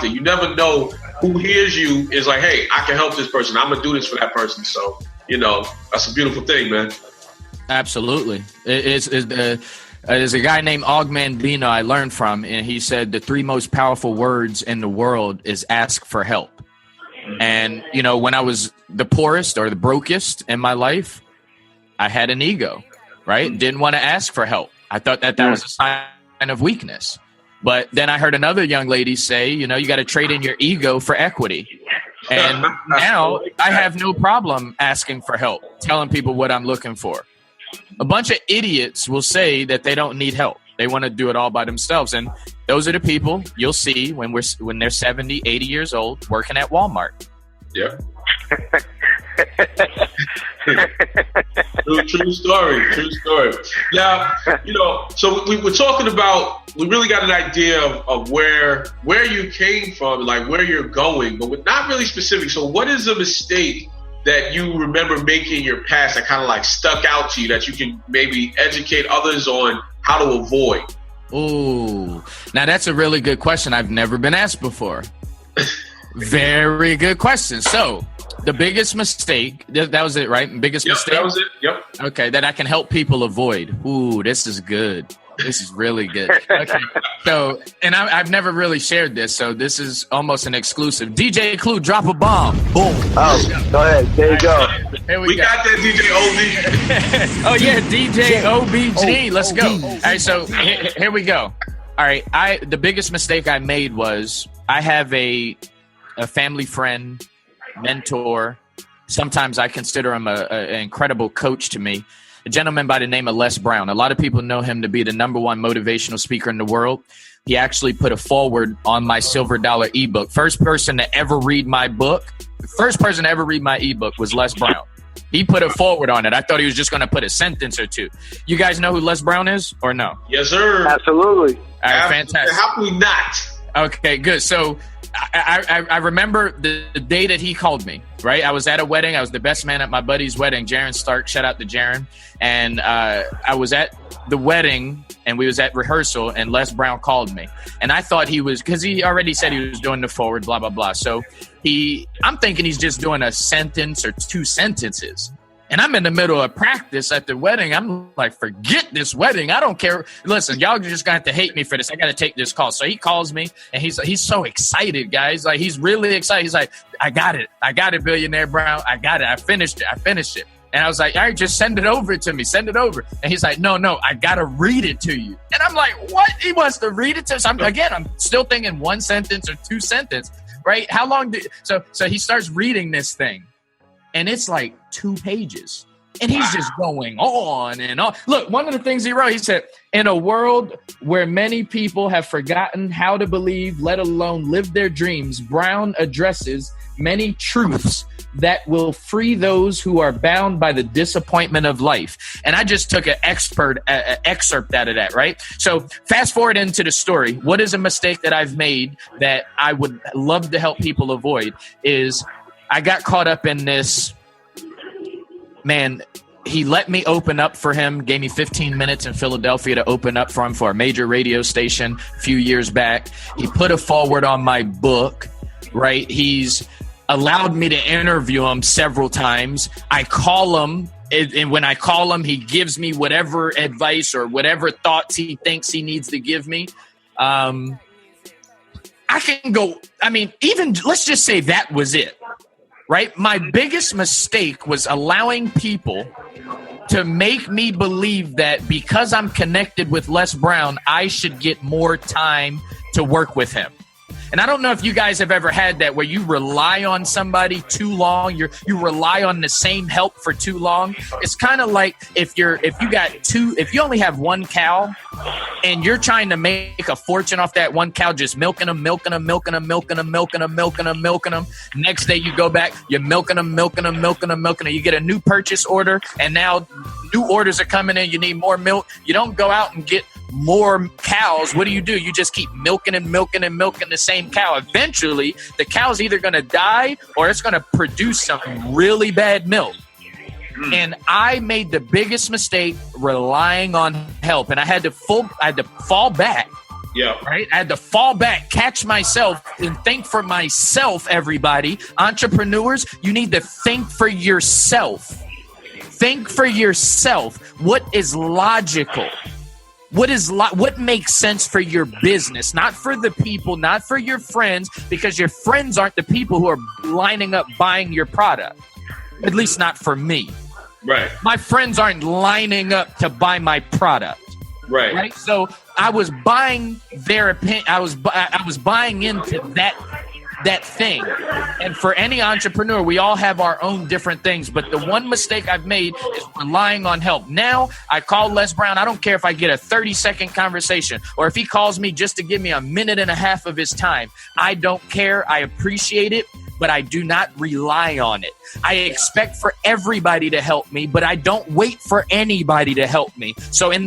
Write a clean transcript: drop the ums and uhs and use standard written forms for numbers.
there. You never know who hears you is like, hey, I can help this person. I'm going to do this for that person. So, that's a beautiful thing, man. Absolutely. There's a guy named Og Mandino I learned from, and he said the 3 most powerful words in the world is ask for help. And, when I was the poorest or the brokest in my life, I had an ego, right? Didn't want to ask for help. I thought that was a sign of weakness. But then I heard another young lady say, you got to trade in your ego for equity. And now I have no problem asking for help, telling people what I'm looking for. A bunch of idiots will say that they don't need help. They want to do it all by themselves. And those are the people you'll see when they're 70, 80 years old working at Walmart. Yeah. True story. Now, so we were talking about, we really got an idea of where you came from, like where you're going, but we're not really specific. So what is a mistake that you remember making in your past that kind of like stuck out to you that you can maybe educate others on how to avoid? Ooh, now that's a really good question. I've never been asked before. Very good question. So the biggest mistake, that was it, right? Biggest mistake? That was it. Yep. Okay, that I can help people avoid. Ooh, this is good. This is really good. Okay. So, and I've never really shared this, so this is almost an exclusive. DJ Clue, drop a bomb. Boom. Oh, go ahead. There you go. Here we got that DJ OB. Oh, yeah, DJ OBG. Let's go. All right, so here we go. All right, the biggest mistake I made was I have a family friend, mentor. Sometimes I consider him an incredible coach to me. A gentleman by the name of Les Brown. A lot of people know him to be the #1 motivational speaker in the world. He actually put a foreword on my Silver Dollar ebook. First person to ever read my book. The first person to ever read my ebook was Les Brown. He put a foreword on it. I thought he was just going to put a sentence or two. You guys know who Les Brown is or no? Yes, sir. Absolutely. All right, fantastic. How can we not? Okay, good. So I remember the day that he called me, right? I was at a wedding. I was the best man at my buddy's wedding, Jaron Stark. Shout out to Jaron. And I was at the wedding, and we was at rehearsal, and Les Brown called me. And I thought he was, because he already said he was doing the forward, blah, blah, blah. So I'm thinking he's just doing a sentence or 2 sentences. And I'm in the middle of practice at the wedding. I'm like, forget this wedding. I don't care. Listen, y'all just going to have to hate me for this. I got to take this call. So he calls me, and he's so excited, guys. Like, he's really excited. He's like, I got it, Billionaire Brown. I got it. I finished it. And I was like, all right, just send it over to me. Send it over. And he's like, no, I got to read it to you. And I'm like, what? He wants to read it to us. I'm still thinking 1 sentence or 2 sentences, right? How long so he starts reading this thing. And it's like 2 pages. And he's just going on and on. Look, one of the things he wrote, he said, in a world where many people have forgotten how to believe, let alone live their dreams, Brown addresses many truths that will free those who are bound by the disappointment of life. And I just took an excerpt out of that, right? So fast forward into the story. What is a mistake that I've made that I would love to help people avoid is I got caught up in this. Man, he let me open up for him, gave me 15 minutes in Philadelphia to open up for him for a major radio station a few years back. He put a forward on my book, right? He's allowed me to interview him several times. I call him, and when I call him, he gives me whatever advice or whatever thoughts he thinks he needs to give me. I can go, even let's just say that was it. Right? My biggest mistake was allowing people to make me believe that because I'm connected with Les Brown, I should get more time to work with him. And I don't know if you guys have ever had that where you rely on somebody too long. You rely on the same help for too long. It's kind of like if you only have 1 cow and you're trying to make a fortune off that 1 cow, just milking them. Next day you go back, you're milking them. You get a new purchase order, and now new orders are coming in. You need more milk. You don't go out and get more cows. What do? You just keep milking the same cow. Eventually, the cow's either going to die or it's going to produce some really bad milk. And I made the biggest mistake relying on help, and I had to fall back Yeah. Right? I had to fall back, catch myself, and think for myself, everybody. Entrepreneurs, you need to think for yourself. Think for yourself. What is logical? What makes sense for your business? Not for the people, not for your friends, because your friends aren't the people who are lining up buying your product. At least not for me. Right. My friends aren't lining up to buy my product. Right. So I was buying their opinion. I was buying into that thing. And for any entrepreneur, we all have our own different things. But the one mistake I've made is relying on help. Now I call Les Brown. I don't care if I get a 30-second conversation or if he calls me just to give me a minute and a half of his time. I don't care. I appreciate it, but I do not rely on it. I expect for everybody to help me, but I don't wait for anybody to help me. So in